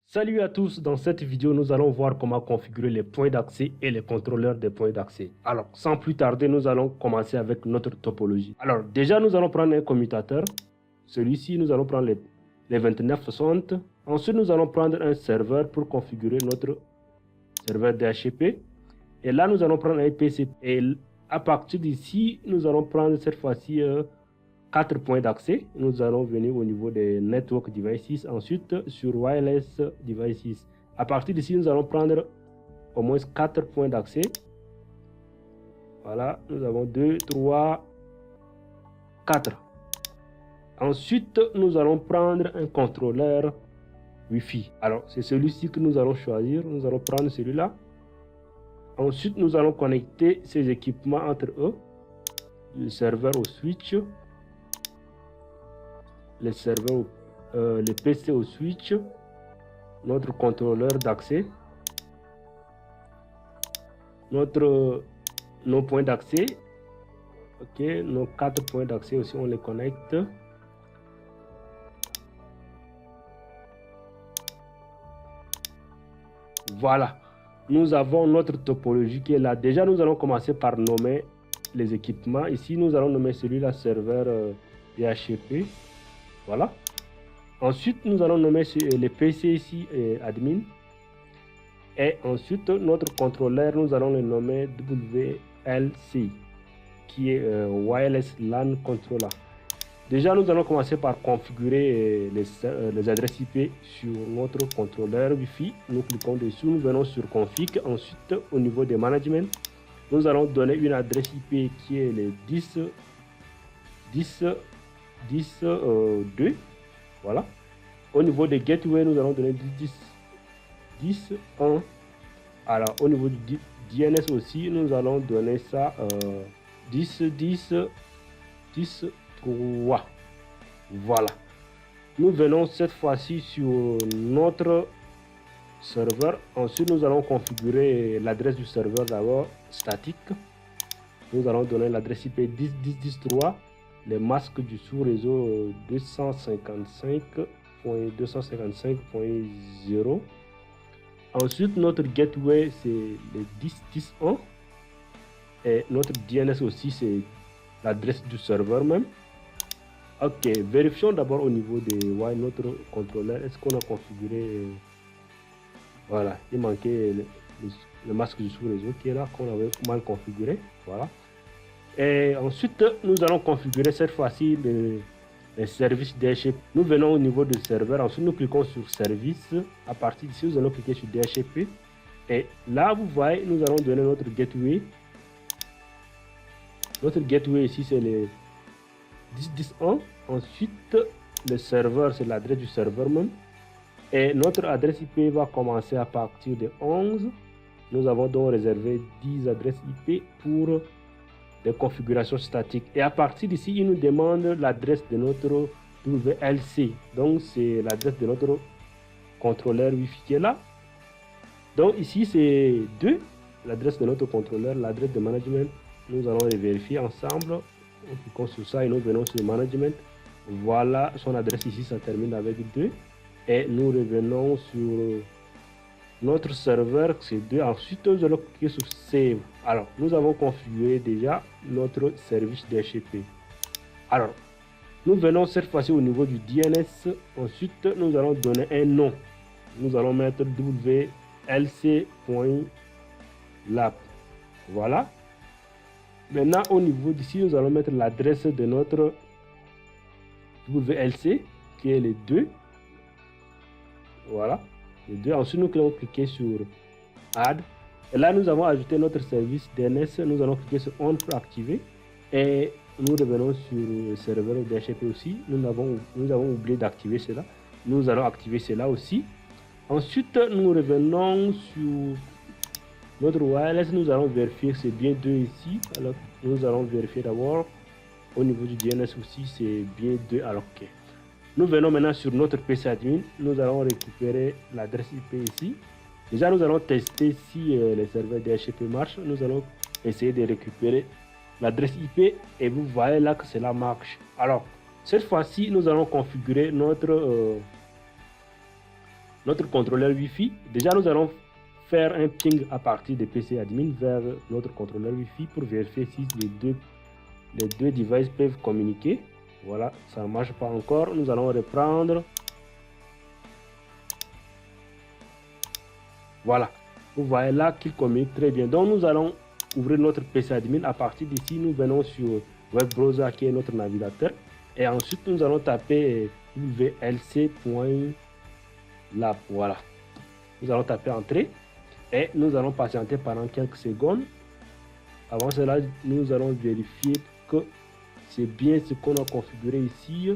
Salut à tous, dans cette vidéo nous allons voir comment configurer les points d'accès et les contrôleurs des points d'accès. Alors sans plus tarder, nous allons commencer avec notre topologie. Alors déjà nous allons prendre un commutateur, celui-ci nous allons prendre les 2960. Ensuite nous allons prendre un serveur pour configurer notre serveur DHCP. Et là nous allons prendre un PC. Et à partir d'ici nous allons prendre cette fois-ci 4 points d'accès. Nous allons venir au niveau des Network Devices, ensuite sur Wireless Devices. À partir d'ici, nous allons prendre au moins 4 points d'accès. Voilà, nous avons 2, 3, 4. Ensuite, nous allons prendre un contrôleur Wi-Fi. Alors, c'est celui-ci que nous allons choisir. Nous allons prendre celui-là. Ensuite, nous allons connecter ces équipements entre eux. Le serveur au switch. Les serveurs, les PC au switch, notre contrôleur d'accès, nos points d'accès, ok, nos 4 points d'accès aussi on les connecte. Voilà, nous avons notre topologie qui est là. Déjà nous allons commencer par nommer les équipements. Ici nous allons nommer celui-là serveur DHCP. Voilà. Ensuite, nous allons nommer les PC ici admin. Et ensuite, notre contrôleur, nous allons le nommer WLC, qui est Wireless LAN Controller. Déjà, nous allons commencer par configurer les adresses IP sur notre contrôleur Wi-Fi. Nous cliquons dessus, nous venons sur Config. Ensuite, au niveau des management, nous allons donner une adresse IP qui est les 10.2. Voilà. Au niveau des gateway, nous allons donner 10.1. Alors, au niveau du DNS aussi, nous allons donner ça 10.3. Voilà. Nous venons cette fois-ci sur notre serveur. Ensuite, nous allons configurer l'adresse du serveur d'abord statique. Nous allons donner l'adresse IP 10.10.10.3. Les masques du sous-réseau 255.255.0. Ensuite, notre gateway, c'est le 10.10.1. Et notre DNS aussi, c'est l'adresse du serveur même. Ok, vérifions d'abord au niveau de notre contrôleur. Est-ce qu'on a configuré... Voilà, il manquait le masque du sous-réseau qui est là, qu'on avait mal configuré. Voilà. Et ensuite, nous allons configurer cette fois-ci les services DHCP. Nous venons au niveau du serveur. Ensuite, nous cliquons sur service. À partir d'ici, nous allons cliquer sur DHCP. Et là, vous voyez, nous allons donner notre gateway. Notre gateway ici, c'est le 10.10.1. Ensuite, le serveur, c'est l'adresse du serveur même. Et notre adresse IP va commencer à partir de 11. Nous avons donc réservé 10 adresses IP pour des configurations statiques. Et à partir d'ici, il nous demande l'adresse de notre WLC. Donc, c'est l'adresse de notre contrôleur Wi-Fi qui est là. Donc, ici, c'est 2, l'adresse de notre contrôleur, l'adresse de management. Nous allons les vérifier ensemble. On clique sur ça et nous venons sur le management. Voilà, son adresse ici, ça termine avec 2. Et nous revenons sur notre serveur, c'est 2. Ensuite, nous allons cliquer sur Save. Alors, nous avons configuré déjà notre service DHCP. Alors, nous venons cette fois-ci au niveau du DNS. Ensuite, nous allons donner un nom. Nous allons mettre wlc.lab. Voilà. Maintenant, au niveau d'ici, nous allons mettre l'adresse de notre WLC, qui est les 2. Voilà. Les 2. Ensuite, nous allons cliquer sur Add. Et là, nous avons ajouté notre service DNS. Nous allons cliquer sur On pour activer. Et nous revenons sur le serveur DHCP aussi. Nous avons oublié d'activer cela. Nous allons activer cela aussi. Ensuite, nous revenons sur notre wireless. Nous allons vérifier que c'est bien 2 ici. Alors, nous allons vérifier d'abord. Au niveau du DNS aussi, c'est bien 2. Alors, ok. Nous venons maintenant sur notre PC admin. Nous allons récupérer l'adresse IP ici. Déjà, nous allons tester si les serveurs DHCP marchent. Nous allons essayer de récupérer l'adresse IP et vous voyez là que cela marche. Alors, Cette fois-ci, nous allons configurer notre contrôleur Wi-Fi. Déjà, nous allons faire un ping à partir de PC admin vers notre contrôleur Wi-Fi pour vérifier si les deux devices peuvent communiquer. Voilà, ça ne marche pas encore. Nous allons reprendre. Voilà, vous voyez là qu'il communique très bien. Donc, nous allons ouvrir notre PC admin. À partir d'ici, nous venons sur web browser qui est notre navigateur. Et ensuite, nous allons taper wlc.lab. Voilà. Nous allons taper entrée. Et nous allons patienter pendant quelques secondes. Avant cela, nous allons vérifier que c'est bien ce qu'on a configuré ici.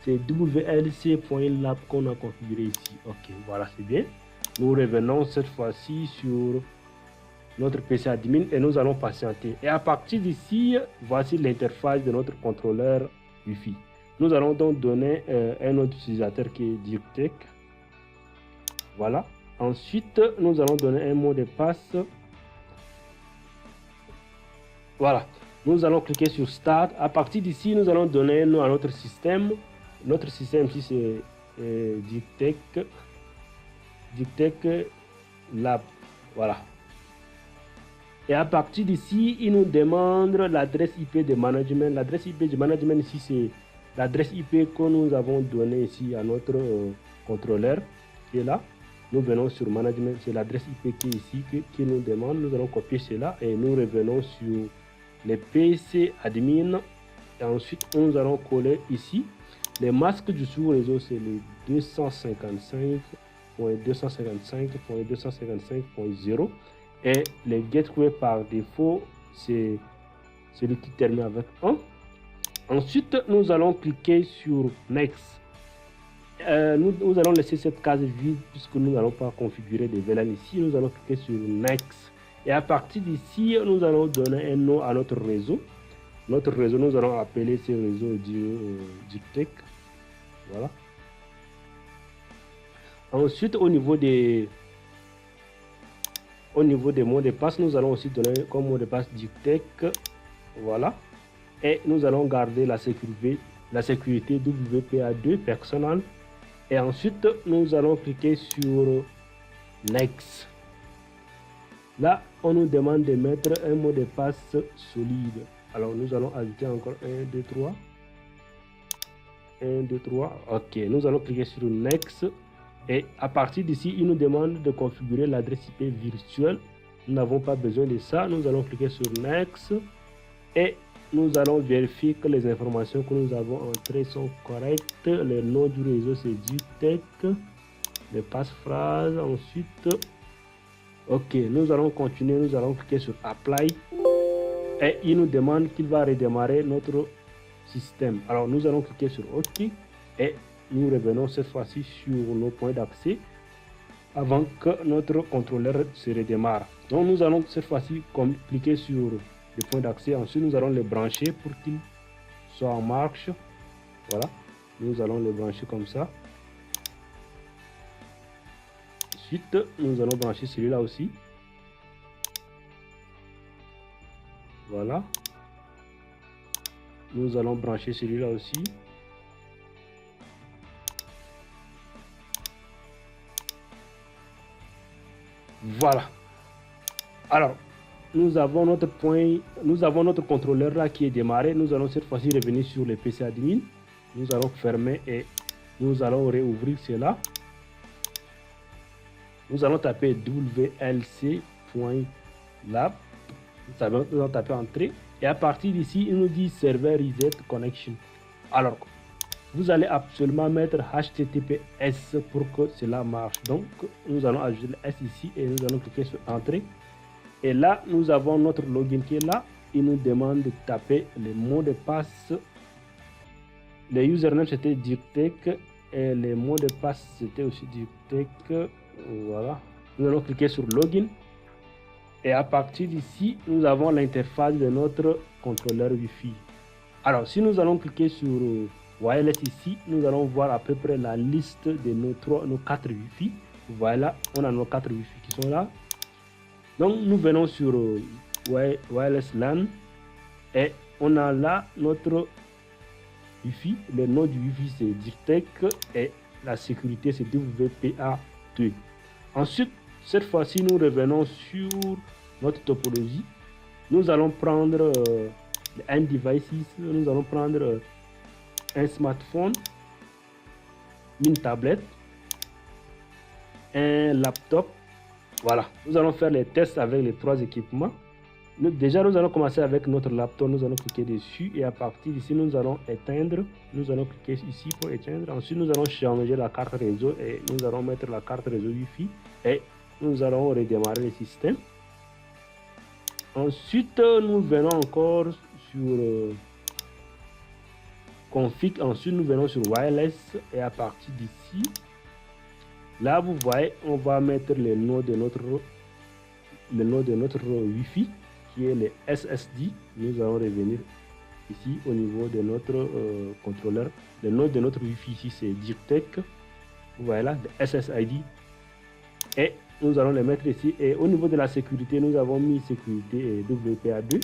C'est wlc.lab qu'on a configuré ici. Ok, voilà, c'est bien. Nous revenons cette fois-ci sur notre PC admin et nous allons patienter. Et à partir d'ici, voici l'interface de notre contrôleur Wi-Fi. Nous allons donc donner un autre utilisateur qui est DirectTech. Voilà. Ensuite, nous allons donner un mot de passe. Voilà. Nous allons cliquer sur Start. À partir d'ici, nous allons donner un nom à notre système. Notre système ici, c'est DirectTech Lab. Voilà. Et à partir d'ici, il nous demande l'adresse IP de management. L'adresse IP de management ici, c'est l'adresse IP que nous avons donnée ici à notre contrôleur qui est là. Nous venons sur management, c'est l'adresse IP qui est ici qui nous demande. Nous allons copier cela et nous revenons sur les PC admin. Et ensuite, nous allons coller ici. Les masques du sous-réseau, c'est le 255.255.255.0. Et les gateway par défaut, c'est celui qui termine avec 1. Ensuite, nous allons cliquer sur Next. Nous allons laisser cette case vide puisque nous n'allons pas configurer des VLAN ici. Nous allons cliquer sur Next. Et à partir d'ici, nous allons donner un nom à notre réseau. Notre réseau, nous allons appeler ce réseau DirectTech. Voilà. Ensuite, au niveau des mots de passe, nous allons aussi donner comme mot de passe DirectTech. Voilà. Et nous allons garder la sécurité WPA2 personnel. Et ensuite, nous allons cliquer sur Next. Là, on nous demande de mettre un mot de passe solide. Alors, nous allons ajouter encore 1, 2, 3. 1, 2, 3. Ok, nous allons cliquer sur Next. Et à partir d'ici, il nous demande de configurer l'adresse IP virtuelle. Nous n'avons pas besoin de ça. Nous allons cliquer sur Next. Et nous allons vérifier que les informations que nous avons entrées sont correctes. Le nom du réseau, c'est DirectTech. Le passe-phrase. Ensuite, ok, nous allons continuer. Nous allons cliquer sur Apply. Et il nous demande qu'il va redémarrer notre système. Alors, nous allons cliquer sur OK. Et nous revenons cette fois-ci sur nos points d'accès avant que notre contrôleur se redémarre. Donc, nous allons cette fois-ci cliquer sur les points d'accès. Ensuite, nous allons les brancher pour qu'ils soient en marche. Voilà. Nous allons les brancher comme ça. Ensuite, nous allons brancher celui-là aussi. Voilà. Nous allons brancher celui-là aussi. Voilà. Alors, nous avons notre contrôleur là qui est démarré. Nous allons cette fois-ci revenir sur le PC admin. Nous allons fermer et nous allons réouvrir cela. Nous allons taper wlc.lab. Nous allons taper entrée. Et à partir d'ici, il nous dit server reset connection. Alors, vous allez absolument mettre HTTPS pour que cela marche. Donc, nous allons ajouter le S ici et nous allons cliquer sur entrée. Et là, nous avons notre login qui est là. Il nous demande de taper le mot de passe. Le username c'était DirectTech et le mot de passe c'était aussi DirectTech. Voilà. Nous allons cliquer sur login. Et à partir d'ici, nous avons l'interface de notre contrôleur Wi-Fi. Alors, si nous allons cliquer sur wireless ici, nous allons voir à peu près la liste de nos 4 Wi-Fi. Voilà, on a nos 4 Wi-Fi qui sont là. Donc, nous venons sur wireless LAN et on a là notre Wi-Fi. Le nom du Wi-Fi c'est DIRTEC et la sécurité c'est WPA2. Ensuite, cette fois-ci, nous revenons sur notre topologie. Nous allons prendre un device, nous allons prendre un smartphone, une tablette, un laptop. Voilà, nous allons faire les tests avec les trois équipements. Déjà, nous allons commencer avec notre laptop. Nous allons cliquer dessus et à partir d'ici, nous allons éteindre. Nous allons cliquer ici pour éteindre. Ensuite, nous allons changer la carte réseau et nous allons mettre la carte réseau Wi-Fi et nous allons redémarrer le système. Ensuite, nous venons encore sur config. Ensuite, nous venons sur wireless et à partir d'ici, là, vous voyez, on va mettre le nom de notre Wi-Fi qui est le SSD. Nous allons revenir ici au niveau de notre contrôleur. Le nom de notre Wi-Fi ici c'est DIRTEC. Vous voyez là, le SSID. Et nous allons le mettre ici. Et au niveau de la sécurité, nous avons mis sécurité WPA2.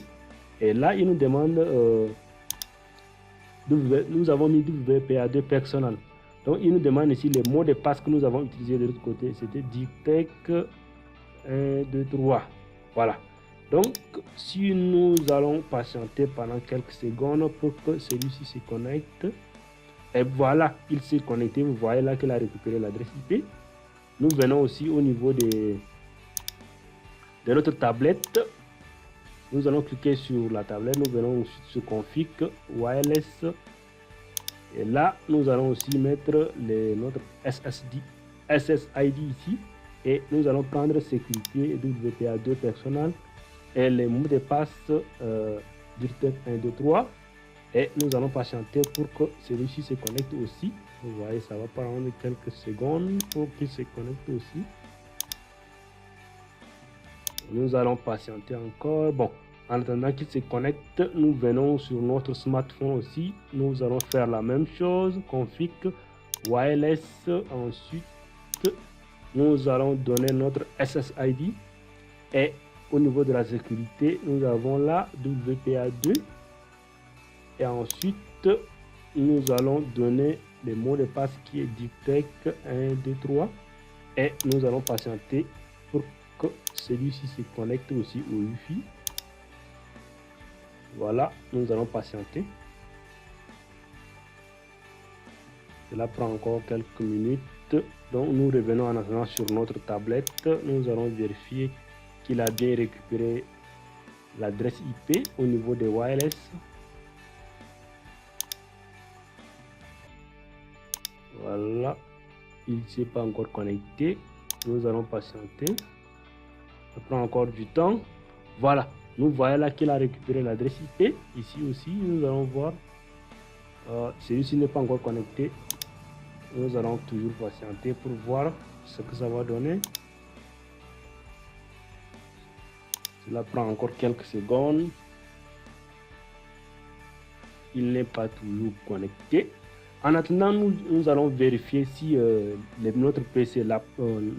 Et là, il nous demande, nous avons mis WPA2 personnel. Donc, il nous demande ici les mots de passe que nous avons utilisés de l'autre côté. C'était DIRTEC 1, 2, 3. Voilà. Donc, si nous allons patienter pendant quelques secondes pour que celui-ci se connecte. Et voilà, il s'est connecté. Vous voyez là qu'il a récupéré l'adresse IP. Nous venons aussi au niveau de notre tablette. Nous allons cliquer sur la tablette. Nous venons ensuite sur config, wireless. Et là, nous allons aussi mettre notre SSID ici. Et nous allons prendre sécurité WPA2 personnel. Et les mots de passe DIRTEC 1, 2, 3. Et nous allons patienter pour que celui-ci se connecte aussi. Vous voyez, ça va prendre quelques secondes pour qu'il se connecte aussi. Nous allons patienter encore. Bon, en attendant qu'il se connecte, nous venons sur notre smartphone aussi. Nous allons faire la même chose. Config, wireless. Ensuite, nous allons donner notre SSID. Et au niveau de la sécurité, nous avons là WPA2. Et ensuite, nous allons donner le mot de passe qui est DIRTEC 1, 2, 3. Et nous allons patienter pour que celui-ci se connecte aussi au Wi-Fi. Voilà, nous allons patienter. Cela prend encore quelques minutes. Donc, nous revenons en attendant sur notre tablette. Nous allons vérifier qu'il a bien récupéré l'adresse IP au niveau des wireless. Voilà, il ne s'est pas encore connecté. Nous allons patienter. Ça prend encore du temps. Voilà, nous voyons là qu'il a récupéré l'adresse IP. Ici aussi, nous allons voir. Celui-ci n'est pas encore connecté. Nous allons toujours patienter pour voir ce que ça va donner. Cela prend encore quelques secondes. Il n'est pas toujours connecté. En attendant, nous allons vérifier si notre PC,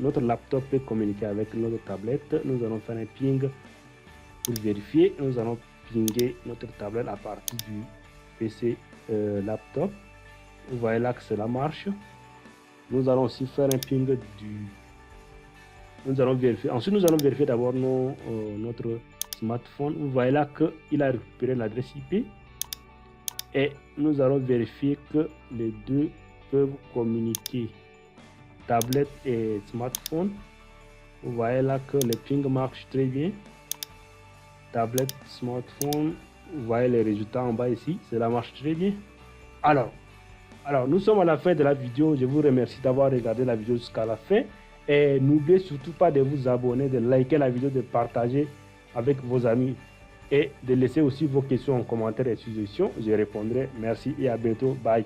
notre laptop peut communiquer avec notre tablette. Nous allons faire un ping pour vérifier. Nous allons pinguer notre tablette à partir du PC laptop. Vous voyez là que cela marche. Nous allons aussi faire un ping nous allons vérifier. Ensuite, nous allons vérifier d'abord notre smartphone. Vous voyez là qu'il a récupéré l'adresse IP. Et nous allons vérifier que les deux peuvent communiquer, tablette et smartphone. Vous voyez là que le ping marche très bien. Tablette, smartphone, vous voyez les résultats en bas ici, cela marche très bien. Alors, nous sommes à la fin de la vidéo. Je vous remercie d'avoir regardé la vidéo jusqu'à la fin. Et n'oubliez surtout pas de vous abonner, de liker la vidéo, de partager avec vos amis. Et de laisser aussi vos questions en commentaire et suggestions. Je répondrai. Merci et à bientôt. Bye.